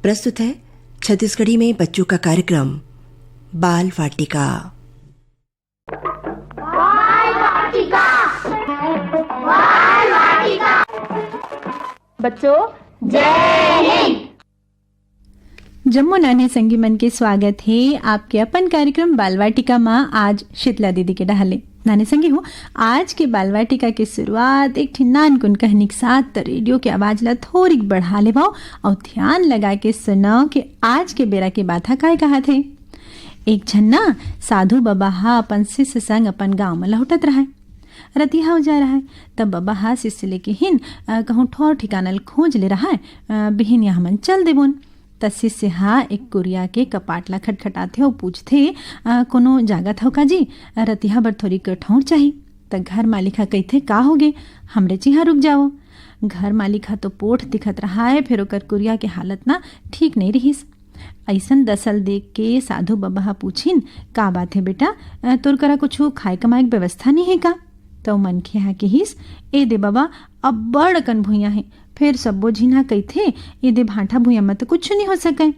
प्रस्तुत है छत्तीसगढ़ी में बच्चों का कार्यक्रम बाल वाटिका। बच्चों जय हिंद। जम्मू नानी संगी मन के स्वागत है आपके अपन कार्यक्रम बाल वाटिका माँ। आज शीतला दीदी के डहाले नानी संगी हो। आज के बाल वाटिका की शुरुआत एक ठिन्नान कुन कहनी के साथ रेडियो की आवाज ला थोड़ी बढ़ा ले पाओ और ध्यान लगा के सुनो कि आज के बेरा के बात काय कहा थे। एक झन्ना साधु बाबा हा अपन शिष्य संग अपन गाँव में लौटत रहा। रतिहा हो जा रहा है तब बाबा हा शिष्य लेके हिन कहूँ ठौर ठिकाना खोज ले रहा है बिहिन यहाँ मन चल देबोन। त शिष्य हा एक कुरिया के कपाटला खटखटाथे और पूछथे कोनो जागत हो का जी, रतिहा बर थोड़ी कठौर चाहिए। त घर मालिक हा कहथे का होगे, हमरे चिहा रुक जाओ। घर मालिक हा तो पोठ दिखत रहा है, फिर ओकर कुरिया के हालत ना ठीक नहीं रहीस। ऐसन दसल देख के साधु बाबा हा पूछिन का बात है बेटा, तोर करा कुछ खाए कमाए के व्यवस्था नहीं है का। तो मनखे हा कहिस ए दे बाबा अब बड़ अकन भुइया है, फिर सब्बो झिन्हा कहथे ए दे भांठा भुइया में तो कुछ नहीं हो सके।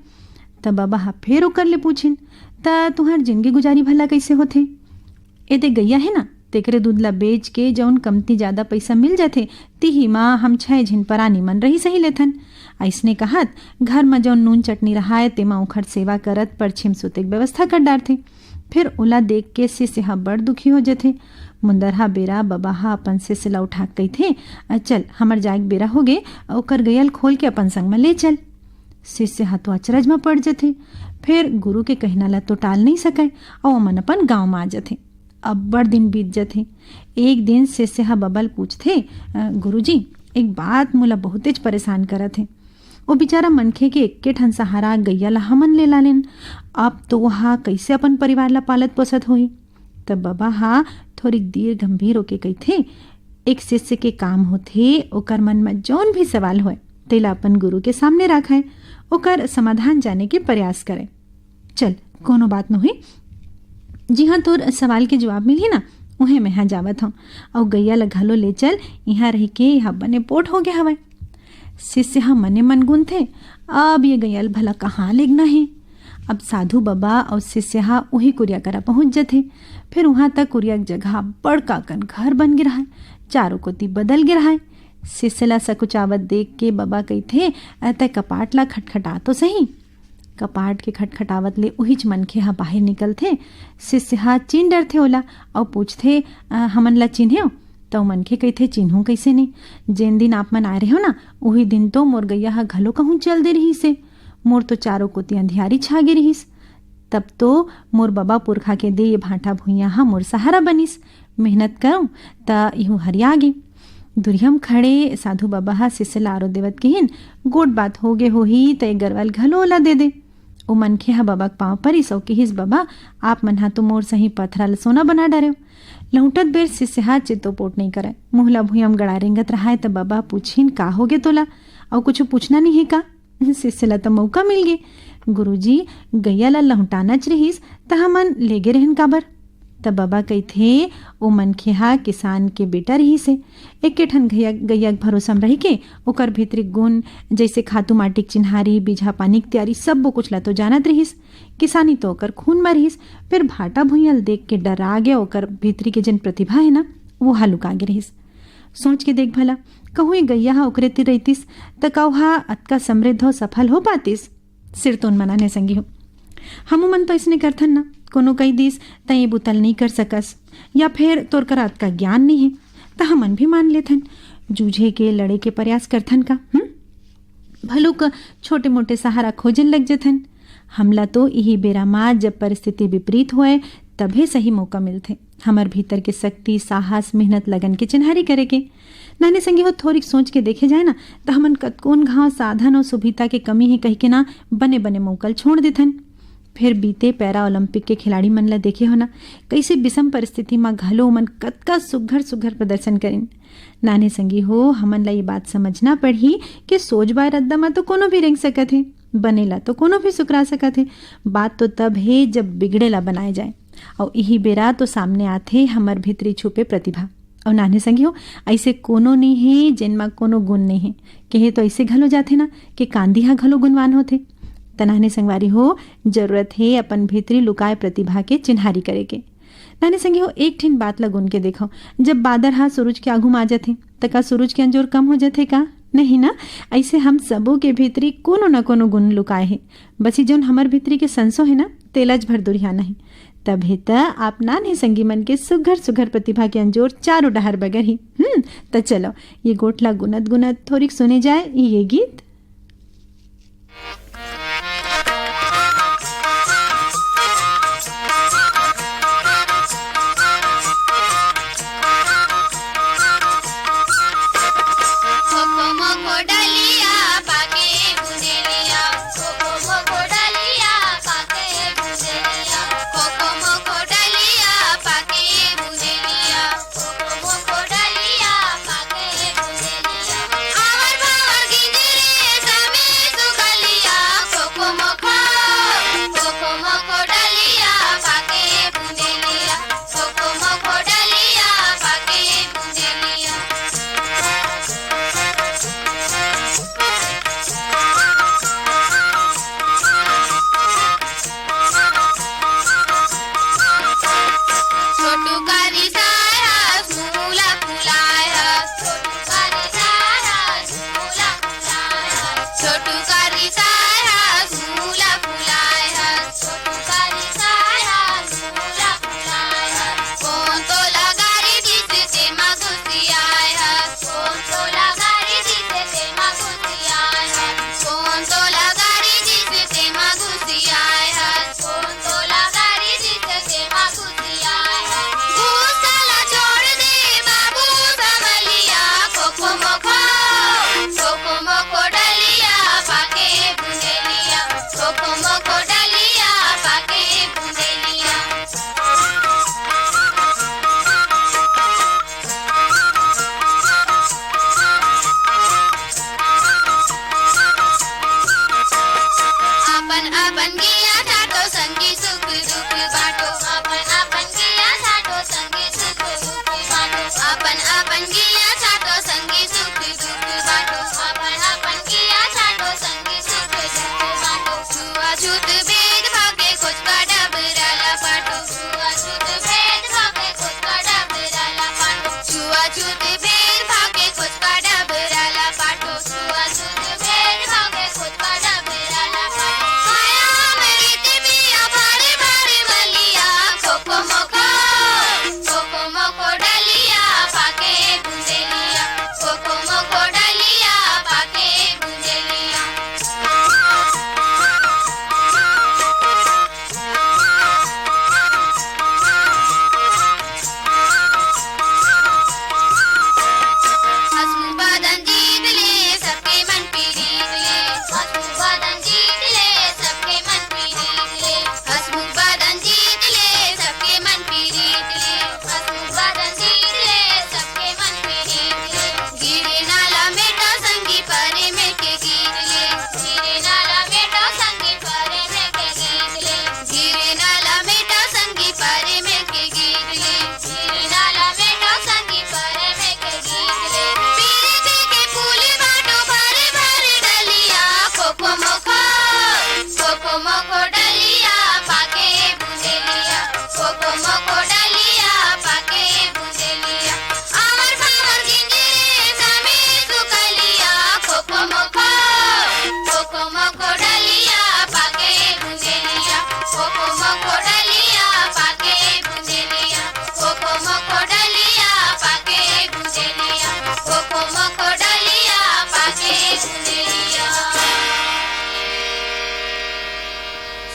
तब बाबा हा फिर ओकर ले पूछिन त तुहार जिंदगी गुजारी भला कैसे होथे। ए दे गैया है ना, तेकरे दूध ला बेच के जौन कमती ज्यादा पैसा मिल जाथे तिही माँ हम 6 झिन परानी मन रही सही लेथन। ऐसने कहत घर में जौन नून चटनी रहा है तेमा ओखर सेवा करत परछिम सुते के व्यवस्था कर डारथे। फिर ओला देख के शिष्य हा बड़ दुखी हो जाथे। मुंदरहा बेरा बाबा हा अपन शिष्य ला उठा कही थे चल हमर जाग बेरा हो गे, ओकर गयल खोल के अपन संग में ले चल। शिष्य हा तो अचरज में पड़ जाथे। फिर गुरु के कहना ला तो टाल नहीं सके और मन अपन गाँव में आ जाथे। अब बड़ दिन बीत जाथे। एक दिन शिष्य हा बबल पूछथे गुरुजी एक बात मोला बहुतेज परेशान करत है। वो बेचारा मनखे के एक्के ठन सहारा गैया ला हमन ले लालेन, अब तो वहाँ कैसे अपन परिवार ला पालत पोसत होई। तब बाबा हा थोड़ी देर गंभीर होके कहथे एक शिष्य के काम होथे ओकर मन में जौन भी सवाल होए तेला अपन गुरु के सामने रखे, ओकर समाधान जाने के प्रयास करे। चल कोनो बात न हुई, जी हाँ तोर सवाल के जवाब मिली ना उहे मैं यहाँ जावत हूँ और गैया ला घलो ले चल, यहाँ रह के यहाँ बने पोट हो गया हवे। शिष्य हा मने मन गुन थे अब ये गैया भला कहाँ लेगना है। अब साधु बाबा और शिष्य हा वही कुरिया करा पहुंच जाते। फिर वहां तक कुरिया जगह बड़का कन घर बन गिरा है, चारों कोती बदल गिरा है। शिष्य ला सकुचावत देख के बाबा कहथे तय कपाट ला खटखटा तो सही। कपाट के खटखटावत ले उहिच मनखे हा बाहर निकलथे। शिष्य हा चिन्ह डर थे ओला और पूछथे हमन ला चिन्हे। तो मनखे कहथे चिन्हू कैसे नहीं, जेन दिन आप मन आए रहे हो ना वही दिन तो मोर गैया हा घलो कहूँ चल दे रही से, मोर तो चारों कोती अंधियारी छा गे रहीस। तब तो मोर बाबा पुरखा के दे ये भांटा भुइया हा मोर सहारा बनिस, मेहनत करूँ त इहू हरिया गे। दुरियम खड़े साधु बाबा हा शिष्य ला आरो देवत कहिन गोट बात हो गे होही त गरवाल घलो ओला दे दे। ओ मनखे हा बाबा के पाँव परिस और कहिस बाबा आप मन हा तो मोर सही पथरा ला सोना बना डरे। लौटत बेर शिष्य हा चित्तोपोट नहीं करे, मुहला भुयम गड़ा रेंगत रहा है। तब बाबा पूछिन का हो गे तोला और कुछ पूछना नहीं है का। शिष्य ला तो मौका मिल गे, गुरुजी गैया ला लौटानच रहीस त हमन लेगे रहन काबर। तब बाबा कहथे ओ मनखे हा किसान के बेटा रही से, एक ठन गैया भरोसा में रही के ओकर भीतरी गुण जैसे खातू माटी के चिन्हारी बीजा पानी की तैयारी सब कुछ ला तो जानत रहीस। किसानी तो ओकर खून में रहीस। फिर भाटा भुइयल देख के डरा गया, ओकर भीतरी के जन प्रतिभा है ना वो हा लुका गे रहीस। सोच के देख भला कहूँ गैया हा ओकरे तिर रहतीस त कौहा अतका समृद्ध हो सफल हो पातीस। सिर तोन मनाने संगी हो हमू मन तो इसने करथन ना, कोनो कई दिस त ये बुतल नहीं कर सकस या फिर तोर करा अतका ज्ञान नहीं है त हमन भी मान लेथन, जूझे के लड़े के प्रयास करथन का भलुक छोटे मोटे सहारा खोजन लग जथन। हमला तो यही बेरा माँ जब परिस्थिति विपरीत हुए तभी सही मौका मिलते हमार भीतर के शक्ति साहस मेहनत लगन के चिन्हारी करे के। नाने संगी हो थोड़ी सोच के देखे जाए ना तो हमन कतकोन घाव साधन और सुविधा के कमी है कह के ना बने बने मौकल छोड़ देथन। फिर बीते पैरा ओलंपिक के खिलाड़ी मन ला देखे हो ना कैसे विषम परिस्थिति में घलो मन कतका सुघर सुघर प्रदर्शन करें। नाने संगी हो हमन ला ये बात समझना पड़ी कि सोच बाय रद्दा में तो कोनो भी रेंग सकत है, बनेला तो कोनो भी सुकरा सकत है। बात तो तब है जब बिगड़ेला बनाए जाए और यही बेरा तो सामने आते हमर भीतरी छुपे प्रतिभा। और नाने संगी हो ऐसे कोनो नहीं है जिनमा कोनो गुण नहीं है, कहे तो ऐसे घलो जाते ना कि कांदी हा घलो गुणवान होते। त नाने संगवारी हो जरूरत है अपन भीतरी लुकाए प्रतिभा के चिन्हारी करे के। नाने संगी हो एक ठिन बात लगुन के देखो, जब बादर हा सूरज के आगू आ जाथे त का सूरज के अंजोर कम हो जाथे का? नहीं ना। ऐसे हम सबों के भीतरी कोनो न कोनो गुण लुकाए है, बस ही जोन हमर भीतरी के संसो है ना तेलज भर दुरिया नहीं। तभी त आप नाने संगी मन के सुघर सुघर प्रतिभा के अंजोर चारों डहर बगर ही। त चलो ये गोठला गुनत गुनत थोड़ी सुने जाए ये गीत।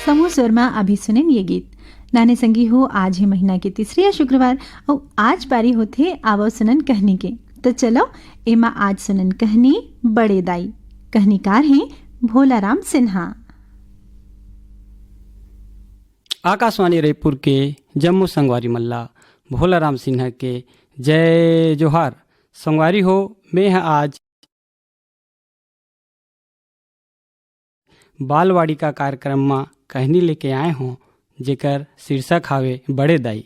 समूह स्वर में अभी सुने ये गीत। नाने संगी हो आज है महीना के तीसरे शुक्रवार और आज बारी होते आवो सुनन कहनी के। तो चलो एमा आज सुनन कहनी बड़े दाई। कहनीकार हैं भोलाराम सिन्हा। आकाशवाणी रायपुर के जम्मू संगवारी मल्ला भोलाराम सिन्हा के जय जोहार। संगवारी हो मैं आज बालवाड़ी का कार्यक्रम में कहनी लेके आए हूँ जेकर शीर्षक हावे बड़े दाई।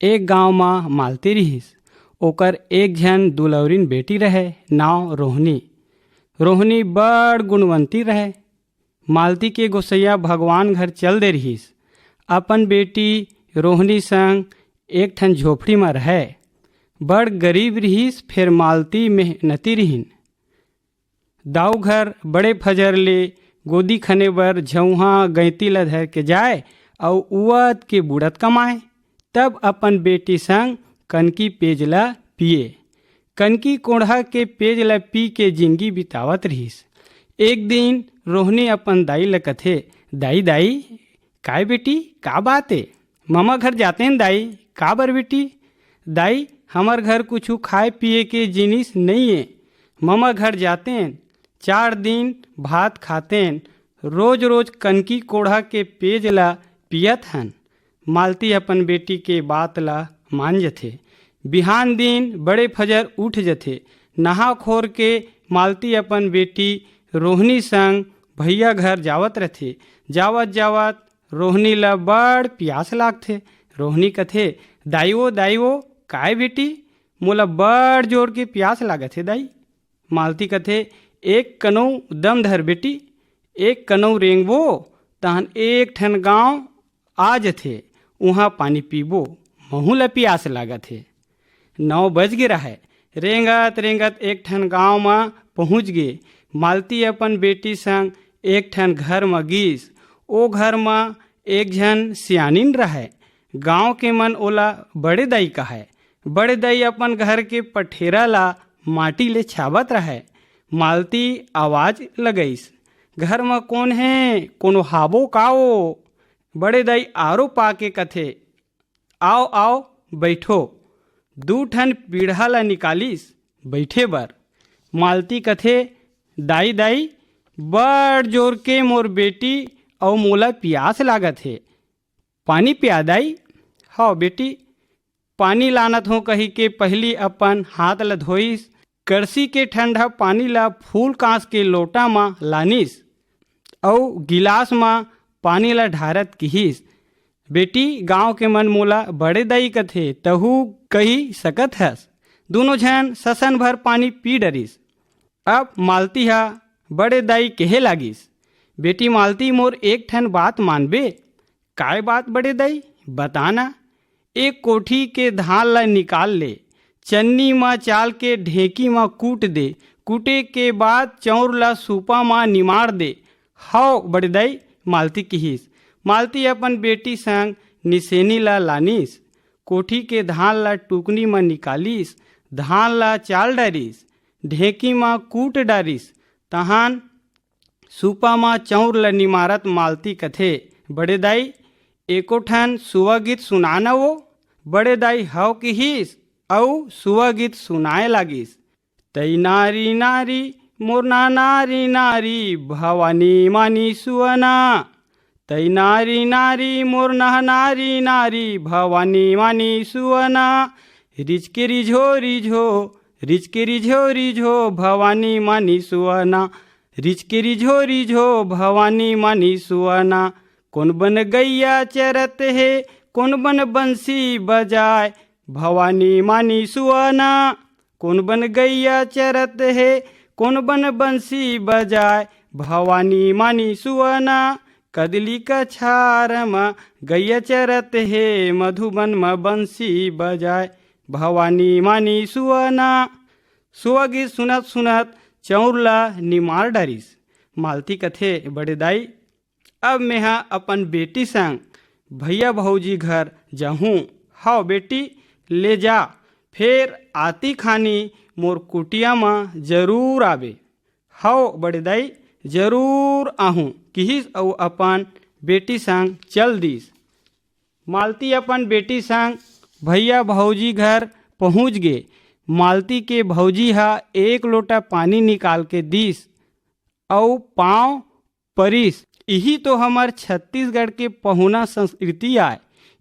एक गांव में मालती रहीस, ओकर एक झन दुलौरीन बेटी रहे, नाव रोहनी। रोहनी बड़ गुणवंती रहे, मालती के गोसैया भगवान घर चल दे रहीस। अपन बेटी रोहिणी संग एक ठन झोपड़ी में रहे। बड़ गरीब रहीस, फिर मालती मेहनती रहीन। दाऊ घर बड़े फजर ले गोदी खने बर झउहा गैती ल धर के जाए और उवत के बुड़त कमाए। तब अपन बेटी संग कनकी पेज ला पिए। कनकी कोढ़ा के पेज ला पी के जिंदगी बितावत रहीस। एक दिन रोहिणी अपन दाई ल कथे, दाई दाई काय बेटी का बात है? मामा घर जाते हैं दाई। का बर बेटी? दाई हमार घर कुछ खाए पिए के जिनिस नहीं है। मामा घर जाते हैं, 4 दिन भात खाते हैं, रोज रोज कनकी कोढ़ा के पेज ला पियत हन। मालती अपन बेटी के बात ला मान जथे। बिहान दिन बड़े फजर उठ जथे। नहा खोर के मालती अपन बेटी रोहिणी संग भैया घर जावत रथे। जावत जावत रोहिणी ला बड़ प्यास लागथे। रोहिणी कथे, दाईओ दाईओ काय बेटी? मोला बड़ जोर के प्यास लागत है दाई। मालती कथे, एक कनौ दम धर बेटी, एक कनौ रेंगबो तहन एक ठन गांव आ जथे, वहाँ पानी पीबो, महू ला प्यास लागत है। 9 बज गे रहा। रेंगत रेंगत एक ठन गांव में पहुँच गे। मालती अपन बेटी संग एक ठन घर में गिस। ओ घर में एक झन सियानिन रहे। गांव के मन ओला बड़े दाई कहे। बड़े दाई अपन घर के पठेरा ला माटी ले छाबत रहे। मालती आवाज लगईस, घर में कौन है? कोनो हाबो काओ? बड़े दाई आरो पाके कथे, आओ आओ बैठो। 2 ठन पीढ़ा ला निकालिस बैठे बर। मालती कथे, दाई दाई बड़ जोर के मोर बेटी और मोला प्यास लागत है, पानी पिया दाई। हाँ बेटी, पानी लानत हो कही के पहली अपन हाथ ला धोइस। करसी के ठंडा पानी ला फूल कांस के लोटा में लानिस और गिलास में पानी ला ढारत किहिस। बेटी गांव के मन मोला बड़े दाई कथे, तहु कही सकत हस। दोनों झन ससन भर पानी पी डरिस। अब मालती हा बड़े दाई कहे लागिस, बेटी मालती मोर एक ठन बात मानबे? काय बात बड़े दाई? बताना। एक कोठी के धान ला निकाल ले, चन्नी में चाल के ढेकी में कूट दे, कूटे के बाद चौर ला सूपा में निमार दे। हाओ बड़े दाई, मालती किहिस। मालती अपन बेटी संग निसेनी ला लानिस। कोठी के धान ला टुकनी में निकालिस, धान ला चाल डारिस, ढेकी में कूट डारिस, तहान सूपा में चौर ला निमारत मालती कथे, बड़े दाई एको ठन सुवा गीत सुनाना वो। बड़े दाई हाव किहिस औ सुवा गीत सुनाए लागिस। तई नारी नारी मोरना नारी नारी भवानी मानी सुअना। तई नारी नारी मोरना नारी नारी भवानी मानी सुअना। रिझ के रिझो रिझो, रिझ के रिझो रिझो भवानी मानी सुअना। रिझ के रिझो रिझो भवानी मानी सुअना। कौन बन गैया चरत है, कौन बन बंसी बजाए भवानी मानी सुअना। कौन बन गैया चरत है, कौन बन बंसी बजाए भवानी मानी सुअना। कदली का छार में गैया चरत है, मधुबन में बंसी बजाए भवानी मानी सुअना। सुआ गीत सुनत सुनत चौरला निमार डारिस। मालती कथे, बड़े दाई अब मैं अपन बेटी संग भैया भौजी घर जाहूँ। हाँ बेटी ले जा, फिर आती खानी मोर कुटिया में जरूर आवे। हाँ बड़े दाई जरूर आहूँ किहिस और अपन बेटी संग चल दिस। मालती अपन बेटी संग भैया भौजी घर पहुँच गे। मालती के भौजी हा 1 लोटा पानी निकाल के दिस और पाँव परिस। यही तो हमार छत्तीसगढ़ के पहुना संस्कृति आए।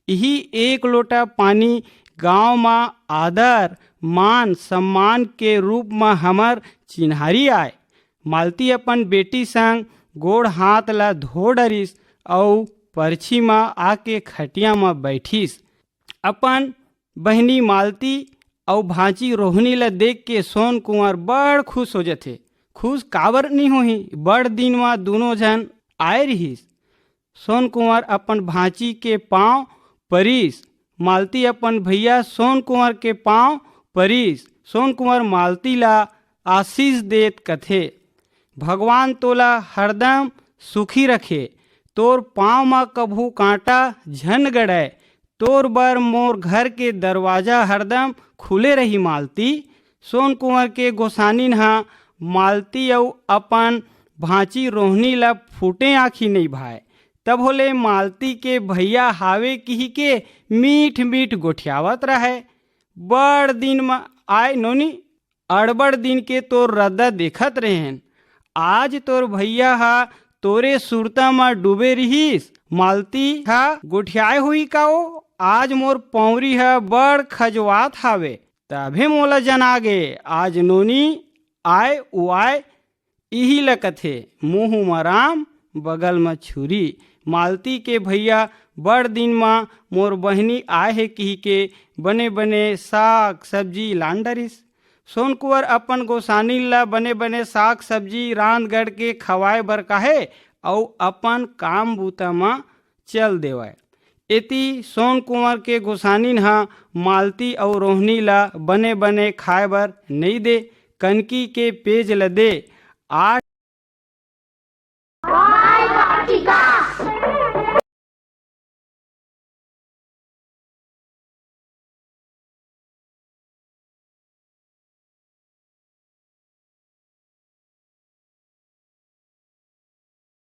यही 1 लोटा पानी गांव में आदर मान सम्मान के रूप में हमार चिन्हारी आए। मालती अपन बेटी संग गोड़ हाथ ला धो डरिस और परछी में आके खटिया में बैठिस। अपन बहनी मालती और भांची रोहिणी ला देख के सोन कुंवर बड़ खुश हो जाते। खुश काबर नहीं होही, बड़ दिन में दोनों जन आए रहीस। सोन कुंवर अपन भांची के पांव परिस। मालती अपन भैया सोन कुंवर के पांव परिस। सोन कुंवर मालती ला आशीष देत कथे, भगवान तोला हरदम सुखी रखे, तोर पाँव में कभू कांटा झन गड़े, तोर बर मोर घर के दरवाजा हरदम खुले रही मालती। सोन कुंवर के गोसानिन हा मालती अउ अपन भांची रोहिणी ला फूटे आँखी नहीं भाए। तब होले मालती के भैया हावे कही के मीठ मीठ गोठियावत रहे। बड़ दिन में आए नोनी, अड़बड़ दिन के तोर रद्दा देखत रहेन। आज तोर भैया हा तोरे सुरता में डूबे रहीस। मालती हा गोठियाए हुई का ओ, आज मोर पौरी हा बड़ खजवात हावे। तभे मोला जनागे आज नोनी आए उआए। इही ल कथे मुँह में राम बगल में छुरी। मालती के भैया बड़ दिन में मोर बहनी आए है कही के बने बने साग सब्जी लान डरिस। सोन कुंवर अपन गोसानी ला बने बने साग सब्जी रांध गढ़ के खवाए बर काहे अउ अपन काम बूता में चल देवाय। एती सोन कुंवर के गोसानिन हा मालती अउ रोहिणी ला बने बने खाए बर नहीं दे, कनकी के पेज ल दे। 8